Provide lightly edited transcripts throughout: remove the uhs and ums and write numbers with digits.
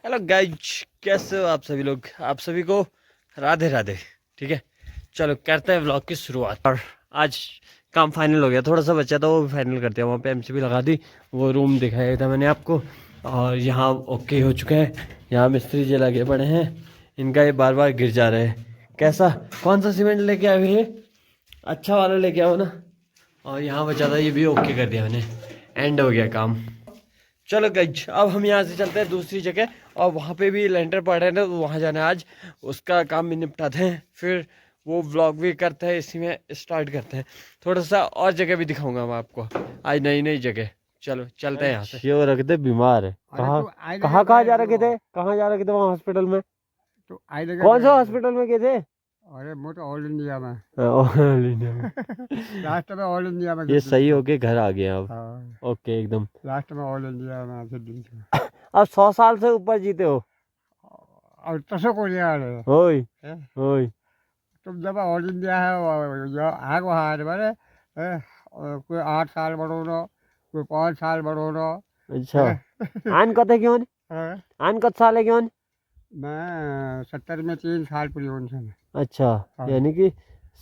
Hello guys, कैसे हो आप सभी लोग। आप सभी को राधे राधे। ठीक है, चलो करते हैं व्लॉग की शुरुआत। और आज काम फाइनल हो गया, थोड़ा सा बचा था वो भी फाइनल करते हैं। वहाँ पे एमसीबी लगा दी, वो रूम दिखाया था मैंने आपको। और यहाँ ओके हो चुका है। यहाँ मिस्त्री जी लगे पड़े हैं, इनका ये बार बार गिर जा रहे हैं। कैसा, कौन सा सीमेंट लेके आए हुए, अच्छा वाला लेके आओ ना। और यहाँ बचा था, ये भी ओके कर दिया मैंने, एंड हो गया काम। चलो गाइज, अब हम यहाँ से चलते हैं दूसरी जगह। और वहाँ पे भी लेंटर पड़ रहे हैं ना, तो वहाँ जाना है आज। उसका काम भी निपटाते हैं, फिर वो व्लॉग भी करते हैं, इसी में स्टार्ट करते हैं। थोड़ा सा और जगह भी दिखाऊंगा मैं आपको, आज नई नई जगह। चलो चलते हैं यहाँ से। ये रख दे, बीमार है। कहाँ कहाँ जा रखे थे, कहाँ जा रखे थे वहाँ हॉस्पिटल में? तो आई कौन सा हॉस्पिटल में गए थे? अरे वो तो ऑल इंडिया में ऑल इंडिया में। लास्ट में ऑल इंडिया में ये सही होके घर आ गए अब। हाँ, ओके एकदम। लास्ट में ऑल इंडिया में आज दिन अब 100 साल से ऊपर जीते हो। और तसो को नहीं आ रहे ओए हैं? ओए। तुम जब ऑल इंडिया है जो आग वहाँ है बड़े और कोई 8 साल बढ़ो ना, कोई 5 साल बढ़ो ना। अच्छा, आन कते क्यों हैं? आन कत साल है क्यों? मैं 70 में 3 साल पूरी होने से। अच्छा, हाँ। यानी कि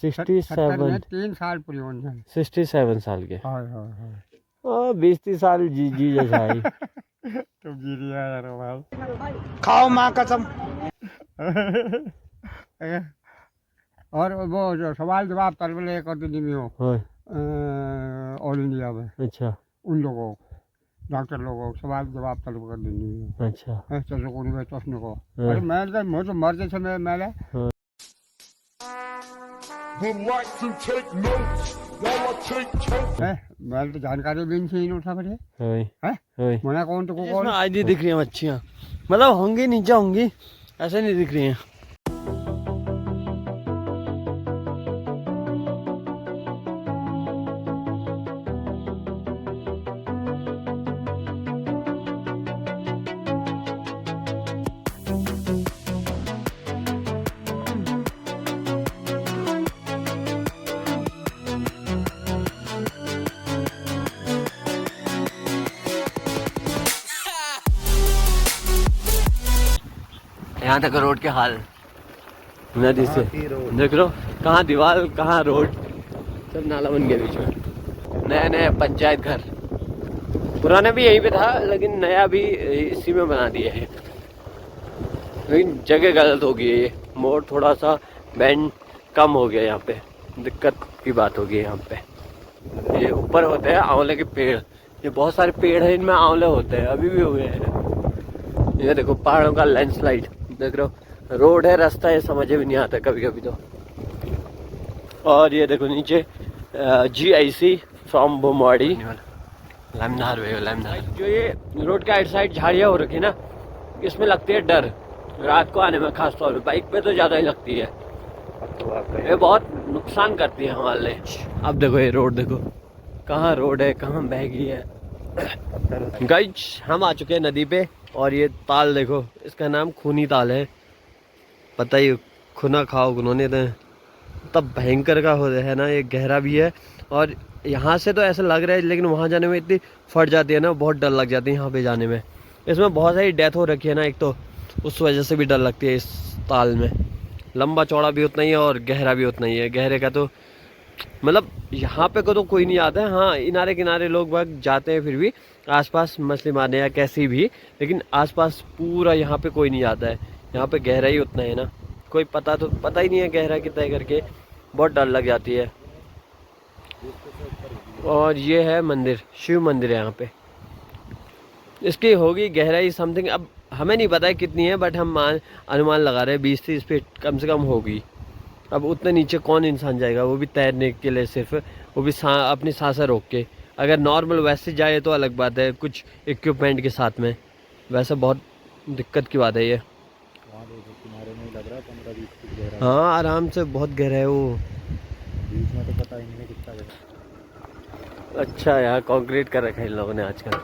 70 में 67 3 साल पूरी होने से। 67 साल के। हाँ हाँ हाँ। 20-30 साल जी जैसा है। तुम जी लिया यार भाई। खाओ माँ कसम। और वो जो सवाल जवाब तलबले कर दी हो हाँ, ऑल इंडिया में अच्छा उन लोगों डॉक्टर लोगों सवाल जवाब तलब कर देनी हो अच्छा। चलो को नहीं चश्मे को। हाँ। अरे मैं तो मर जैसे मैंने हाँ। मैं तो जानकारी भी नहीं इन उठा बड़े ओए है ओए। मना कौन तो कौन इसमें आज नहीं दिख रही हैं मच्छियाँ, मतलब होंगी नीचे होंगी, ऐसे नहीं दिख रही हैं। यहाँ तक रोड के हाल, नदी से देख लो, कहाँ दीवार कहाँ रोड, सब नाला बन गया बीच में। नया नया पंचायत घर, पुराना भी यहीं पे था लेकिन नया भी इसी में बना दिया है। लेकिन जगह गलत हो गई है, ये मोड़ थोड़ा सा बैंड कम हो गया, यहाँ पे दिक्कत की बात हो गई है। यहाँ पे ये ऊपर होते हैं आंवले के पेड़, ये बहुत सारे पेड़ हैं, इनमें आंवले होते हैं, अभी भी हुए हैं। ये देखो पहाड़ों का लैंडस्लाइड देख रहे हो, रोड है रास्ता है समझ में नहीं आता कभी कभी तो। और ये देखो नीचे GIC फ्रॉम बोमवाड़ी, लामधार वे लामधार। जो ये रोड के आइट साइड झाड़ियाँ हो रखी है ना, इसमें लगती है डर रात को आने में, खास तौर पे बाइक पे तो ज़्यादा ही लगती है। ये बहुत नुकसान करती है हमारे। अब देखो ये रोड देखो, कहाँ रोड है कहाँ बह गई है। गाइज हम आ चुके हैं नदी पे, और ये ताल देखो, इसका नाम खूनी ताल है। पता ही, खुना खाओ उन्होंने तो तब भयंकर का हो है ना, ये गहरा भी है। और यहाँ से तो ऐसा लग रहा है, लेकिन वहाँ जाने में इतनी फट जाती है ना, बहुत डर लग जाती है यहाँ पे जाने में। इसमें बहुत सारी डेथ हो रखी है ना, एक तो उस वजह से भी डर लगती है। इस ताल में लंबा चौड़ा भी उतना ही है और गहरा भी उतना ही है। गहरे का तो मतलब यहाँ पे को तो कोई नहीं आता है, हाँ किनारे किनारे लोग बाग जाते हैं, फिर भी आसपास मछली मारने या कैसी भी, लेकिन आसपास पूरा यहाँ पे कोई नहीं आता है। यहाँ पे गहरा ही उतना है ना, कोई पता ही नहीं है गहरा कितना है करके, बहुत डर लग जाती है। और ये है मंदिर, शिव मंदिर है यहाँ पे। इसकी होगी गहराई समथिंग, अब हमें नहीं पता है कितनी है, बट हम अनुमान लगा रहे हैं 20-30 फीट कम से कम होगी। अब उतने नीचे कौन इंसान जाएगा, वो भी तैरने के लिए सिर्फ, वो भी अपनी सांसें रोक के। अगर नॉर्मल वैसे जाए तो अलग बात है, कुछ इक्विपमेंट के साथ में, वैसे बहुत दिक्कत की बात है ये। हाँ आराम से बहुत गहरा है वो, बीच में तो पता ही नहीं कितना गहरा। अच्छा यार कंक्रीट कर रखा है इन लोगों ने आजकल।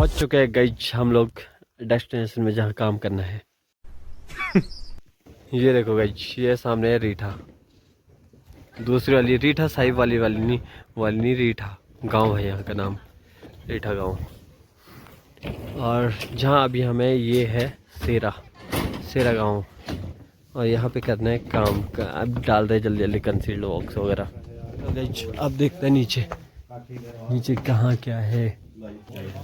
पहुंच चुके हैं गाइज हम लोग डेस्टिनेशन में जहाँ काम करना है। ये देखो गाइज, ये सामने है रीठा, दूसरी वाली रीठा साहिब वाली नहीं रीठा गांव है, यहाँ का नाम रीठा गांव। और जहाँ अभी हमें ये है सेरा गांव, और यहाँ पे करना है काम। अब डाल दे जल्दी जल्दी कंसील्ड बॉक्स वगैरह। तो गाइज अब देखते हैं नीचे कहाँ क्या है।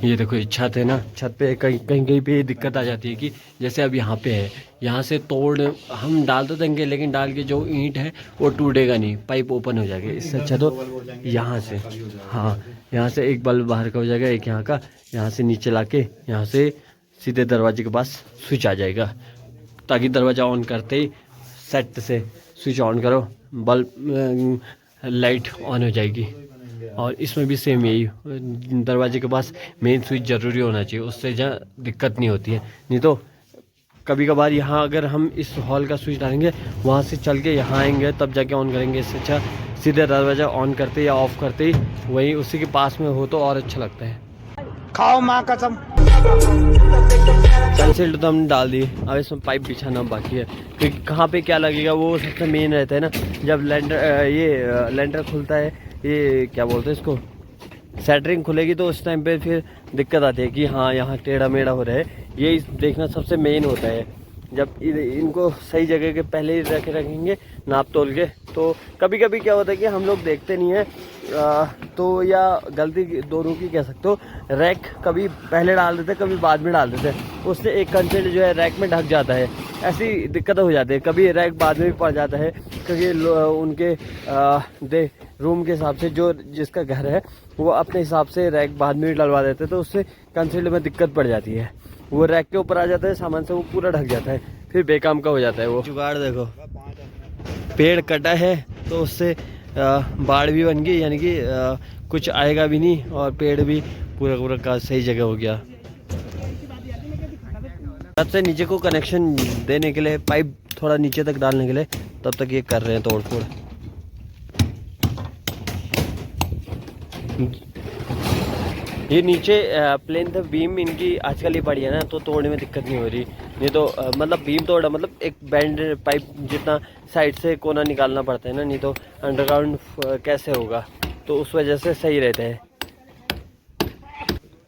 ये देखो ये छत है ना, छत पे कहीं पे दिक्कत आ जाती है कि जैसे अब यहाँ पे है, यहाँ से तोड़ हम डाल तो देंगे लेकिन डाल के जो ईंट है वो टूटेगा नहीं, पाइप ओपन हो जाएगा। इससे अच्छा तो यहाँ से, हाँ यहाँ से एक बल्ब बाहर का हो जाएगा, एक यहाँ का, यहाँ से नीचे लाके यहाँ से सीधे दरवाजे के पास स्विच आ जाएगा, ताकि दरवाज़ा ऑन करते ही सेट से स्विच ऑन करो, बल्ब लाइट ऑन हो जाएगी। और इसमें भी सेम यही, दरवाजे के पास मेन स्विच ज़रूरी होना चाहिए, उससे जहाँ दिक्कत नहीं होती है। नहीं तो कभी कभार यहाँ अगर हम इस हॉल का स्विच डालेंगे, वहाँ से चल के यहाँ आएंगे तब जाके ऑन करेंगे। इससे अच्छा सीधे दरवाज़ा ऑन करते या ऑफ़ करते ही वहीं उसी के पास में हो तो और अच्छा लगता है। खाओ माँ कसम। कंसील्ड तो हमने डाल दी, अब इसमें पाइप बिछाना बाकी है, क्योंकि कहाँ पे क्या लगेगा वो सबसे मेन रहता है ना। जब लेंटर खुलता है, ये क्या बोलते हैं इसको, सेटरिंग खुलेगी, तो उस टाइम पे फिर दिक्कत आती है कि हाँ यहाँ टेढ़ा मेढ़ा हो रहा है। ये देखना सबसे मेन होता है। जब इनको सही जगह के पहले ही रखेंगे नाप तोल के, तो कभी कभी क्या होता है कि हम लोग देखते नहीं है, तो या गलती दोनों की कह सकते हो, रैक कभी पहले डाल देते कभी बाद में डाल देते, उससे एक कंसेंट जो है रैक में ढक जाता है। ऐसी दिक्कत हो जाती है, कभी रैक बाद में भी पड़ जाता है, क्योंकि उनके रूम के हिसाब से जो जिसका घर है वो अपने हिसाब से रैक बाद में भी डलवा देते, तो उससे कंसेंट में दिक्कत पड़ जाती है। वो रैक के ऊपर आ जाता है सामान से, वो पूरा ढक जाता है, फिर बेकाम का हो जाता है वो। जुगाड़ देखो, पेड़ कटा है तो उससे बाढ़ भी बन गई, यानी कि कुछ आएगा भी नहीं, और पेड़ भी पूरा का सही जगह हो गया। तब से नीचे को कनेक्शन देने के लिए, पाइप थोड़ा नीचे तक डालने के लिए, तब तक ये कर रहे हैं तोड़ फोड़। ये नीचे प्लेन था बीम इनकी आजकल ही पड़ी है ना, तो तोड़ने में दिक्कत नहीं हो रही। नहीं तो मतलब बीम तोड़ा मतलब एक बैंड पाइप जितना साइड से कोना निकालना पड़ता है ना, नहीं तो अंडरग्राउंड कैसे होगा, तो उस वजह से सही रहता है।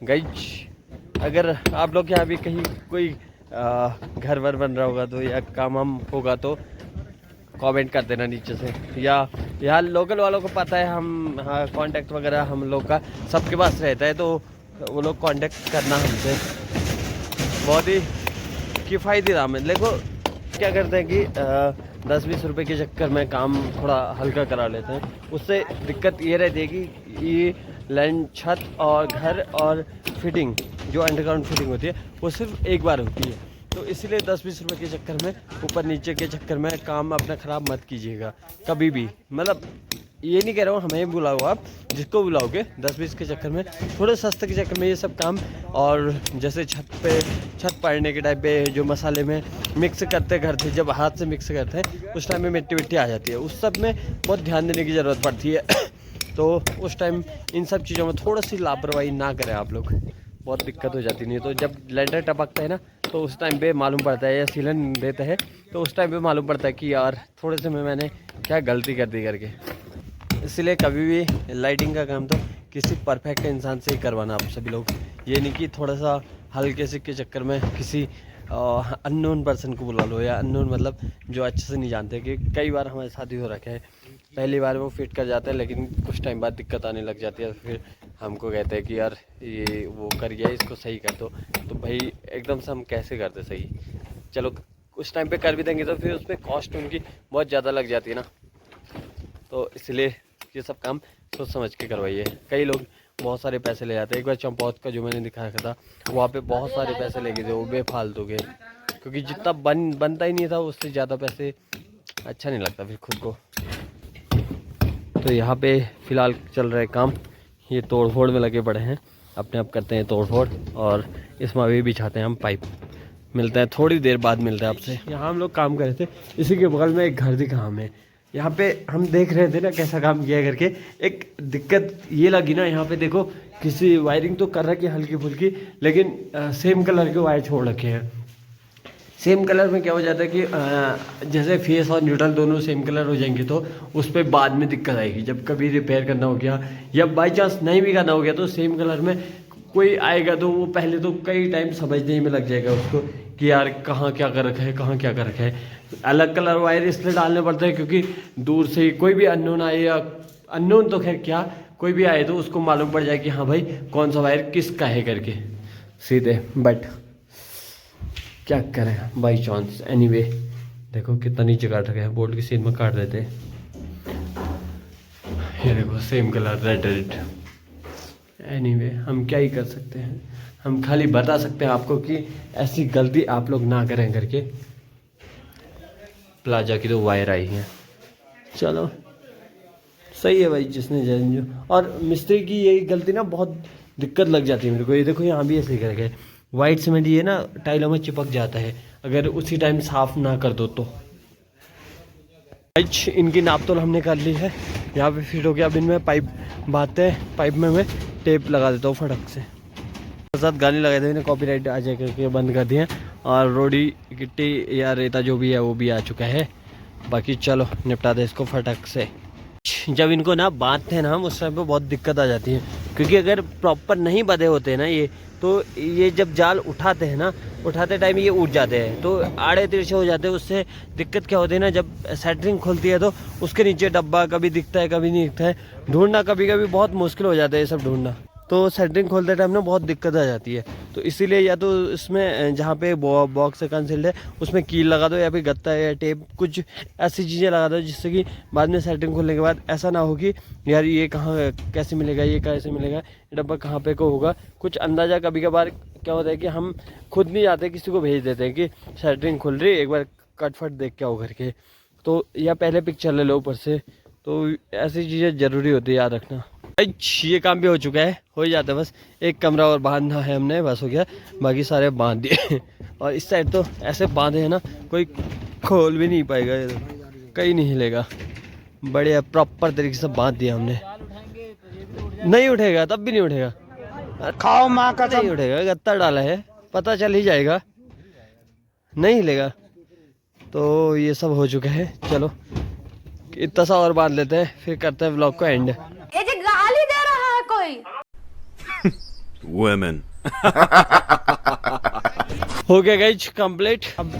गाइज अगर आप लोग यहाँ भी कहीं कोई घर वर बन रहा होगा तो, या काम वाम होगा तो कमेंट कर देना नीचे से, या यहाँ लोकल वालों को पता है, हम हाँ कांटेक्ट वगैरह हम लोग का सबके पास रहता है, तो वो लोग कांटेक्ट करना हमसे। बहुत ही किफ़ायती दाम है। देखो क्या करते हैं कि 10-20 रुपए के चक्कर में काम थोड़ा हल्का करा लेते हैं। उससे दिक्कत ये रहती है कि ये लैंड, छत और घर और फिटिंग, जो अंडरग्राउंड फिटिंग होती है वो सिर्फ एक बार होती है, तो इसलिए 10-20 रुपए के चक्कर में, ऊपर नीचे के चक्कर में काम अपना ख़राब मत कीजिएगा कभी भी। मतलब ये नहीं कह रहा हूँ हमें बुलाओ, आप जिसको बुलाओगे 10-20 के चक्कर में, थोड़े सस्ते के चक्कर में ये सब काम। और जैसे छत पड़ने के टाइप पे जो मसाले में मिक्स करते घर थे, जब हाथ से मिक्स करते हैं उस टाइम में मिट्टी आ जाती है, उस सब में बहुत ध्यान देने की ज़रूरत पड़ती है। तो उस टाइम इन सब चीज़ों में थोड़ा सी लापरवाही ना करें आप लोग, बहुत दिक्कत हो जाती। नहीं तो जब लेंटर टपकता है ना, तो उस टाइम पे मालूम पड़ता है, या सीलन देता है तो उस टाइम पे मालूम पड़ता है कि यार थोड़े से में मैंने क्या गलती कर दी करके। इसलिए कभी भी लाइटिंग का काम तो किसी परफेक्ट इंसान से ही करवाना आप सभी लोग, ये नहीं कि थोड़ा सा हल्के से के चक्कर में किसी अननोन पर्सन को बुला लो, या अननोन मतलब जो अच्छे से नहीं जानते। कि कई बार हमारे साथ ही हो रखा है, पहली बार वो फिट कर जाता है, लेकिन कुछ टाइम बाद दिक्कत आने लग जाती है, फिर हमको कहते हैं कि यार ये वो कर गया, इसको सही कर दो। तो भाई एकदम से हम कैसे करते सही, चलो उस टाइम पे कर भी देंगे तो फिर उस पर कॉस्ट उनकी बहुत ज़्यादा लग जाती है ना, तो इसलिए ये सब काम सोच समझ के करवाइए। कई लोग बहुत सारे पैसे ले जाते हैं। एक बार चंपौत का जो मैंने दिखाया था, वहाँ पे बहुत सारे पैसे ले गए थे वो बेफालतू के, क्योंकि जितना बनता ही नहीं था उससे ज़्यादा पैसे अच्छा नहीं लगता फिर खुद को। तो यहाँ पे फ़िलहाल चल रहा है काम, ये तोड़ फोड़ में लगे पड़े हैं, अपने आप करते हैं तोड़ फोड़, और इसमें अभी बिछाते हैं हम पाइप। मिलते हैं थोड़ी देर बाद, मिलते हैं आपसे। यहाँ हम लोग काम कर रहे थे, इसी के बगल में एक घर दिखा हमें, यहाँ पे हम देख रहे थे ना कैसा काम किया करके। एक दिक्कत ये लगी ना, यहाँ पे देखो किसी वायरिंग तो कर रखी है हल्की फुल्की, लेकिन सेम कलर के वायर छोड़ रखे हैं। सेम कलर में क्या हो जाता है कि जैसे फेस और न्यूट्रल दोनों सेम कलर हो जाएंगे तो उस पर बाद में दिक्कत आएगी। जब कभी रिपेयर करना हो गया या बाई चांस नहीं भी करना हो गया तो सेम कलर में कोई आएगा तो वो पहले तो कई टाइम समझने में लग जाएगा उसको कि यार कहाँ क्या कर रखा है, कहाँ क्या कर रखा है। अलग कलर वायर इसलिए डालने पड़ते हैं क्योंकि दूर से कोई भी अननोन आए, या अननोन तो खैर क्या, कोई भी आए तो उसको मालूम पड़ जाए कि हाँ भाई कौन सा वायर किसका है करके सीधे। बट क्या करें बाई चांस। एनीवे देखो कितना नीचे काट रखे हैं, बोर्ड की सीन में काट देते हैं। ये देखो same colour red red. Anyway हम क्या ही कर सकते हैं, हम खाली बता सकते हैं आपको कि ऐसी गलती आप लोग ना करें करके। प्लाजा की तो वायर आई है, चलो सही है भाई जिसने जो। और मिस्त्री की यही गलती ना बहुत दिक्कत लग जाती है मेरे को। ये देखो यहाँ भी ऐसे करके वाइट सीमेंट ये ना टाइलों में चिपक जाता है अगर उसी टाइम साफ ना कर दो तो। इनकी नाप तो हमने कर ली है, यहाँ पे फिट हो गया। अब इनमें पाइप बांधते हैं, पाइप में मैं टेप लगा देता हूँ फटक से। साथ गाने लगाए थे, कॉपीराइट आ जाए करके बंद कर दिए। और रोडी गिट्टी या रेता जो भी है वो भी आ चुका है। बाकी चलो निपटा दे इसको फटक से। जब इनको ना बांधते हैं ना हम उस टाइम पे बहुत दिक्कत आ जाती है, क्योंकि अगर प्रॉपर नहीं बंधे होते हैं ना ये, तो ये जब जाल उठाते हैं ना, उठाते टाइम ये उठ जाते हैं तो आड़े तिरछे हो जाते हैं। उससे दिक्कत क्या होती है ना, जब सेटरिंग खुलती है तो उसके नीचे डब्बा कभी दिखता है कभी नहीं दिखता है, ढूंढना कभी कभी बहुत मुश्किल हो जाता है ये सब ढूंढना। तो सेटरिंग खोलते टाइम ना बहुत दिक्कत आ जाती है। तो इसीलिए या तो इसमें जहाँ पे बॉक्स है कंसील्ड है उसमें कील लगा दो, या फिर गत्ता या टेप कुछ ऐसी चीज़ें लगा दो जिससे कि बाद में सेटिंग खोलने के बाद ऐसा ना हो कि यार ये कहाँ कैसे मिलेगा, ये कैसे मिलेगा, ये डब्बा कहाँ पे को होगा। कुछ अंदाज़ा कभी कभार क्या होता है कि हम खुद नहीं जाते, किसी को भेज देते हैं कि सेटरिंग खुल रही, एक बार कटफट देख के आओ करके। तो या पहले पिक्चर ले लो ऊपर से। तो ऐसी चीज़ें ज़रूरी होती है, याद रखना। ये काम भी हो चुका है, हो ही जाता है। बस एक कमरा और बांधना है हमने, बस हो गया, बाकी सारे बांध दिए। और इस साइड तो ऐसे बांधे हैं ना कोई खोल भी नहीं पाएगा, कहीं नहीं हिलेगा। बढ़िया प्रॉपर तरीके से बांध दिया हमने। नहीं उठेगा, तब भी नहीं उठेगा। खाओ माँ का नहीं उठेगा, गत्ता डाला है, पता चल ही जाएगा, नहीं हिलेगा। तो ये सब हो चुका है। चलो इतना सा और बांध लेते हैं, फिर करते हैं व्लॉग को एंड। गाली दे रहा है कोई। Women. हो गया गाइस कंप्लीट। अब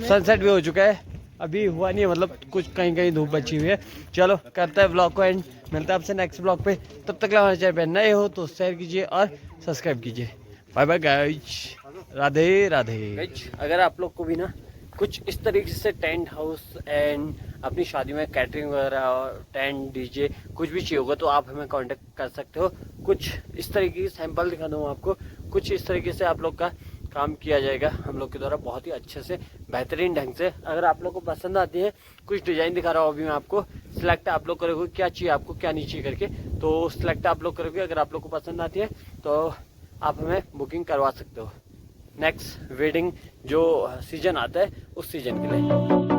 सनसेट भी हो चुका है, अभी हुआ नहीं है, मतलब कुछ कहीं कहीं धूप बची हुई है। चलो करते हैं व्लॉग को एंड, मिलते हैं आपसे नेक्स्ट व्लॉग पे। तब तक हमारे चैनल पे नए हो तो शेयर कीजिए और सब्सक्राइब कीजिए। Bye bye guys, Radhe Radhe. Guys अगर आप लोग को भी ना कुछ इस तरीके से टेंट हाउस एंड अपनी शादी में कैटरिंग वगैरह और टेंट डीजे कुछ भी चाहिए होगा तो आप हमें कांटेक्ट कर सकते हो। कुछ इस तरीके की सैंपल दिखा दूँ आपको, कुछ इस तरीके से आप लोग का काम किया जाएगा हम लोग के द्वारा बहुत ही अच्छे से, बेहतरीन ढंग से। अगर आप लोग को पसंद आती है, कुछ डिजाइन दिखा रहा हूँ अभी मैं आपको, सिलेक्ट आप लोग करोगे क्या चाहिए आपको क्या नहीं चाहिए करके, तो सिलेक्ट आप लोग करोगे। अगर आप लोग को पसंद आती है तो आप हमें बुकिंग करवा सकते हो नेक्स्ट वेडिंग जो सीजन आता है उस सीजन के लिए।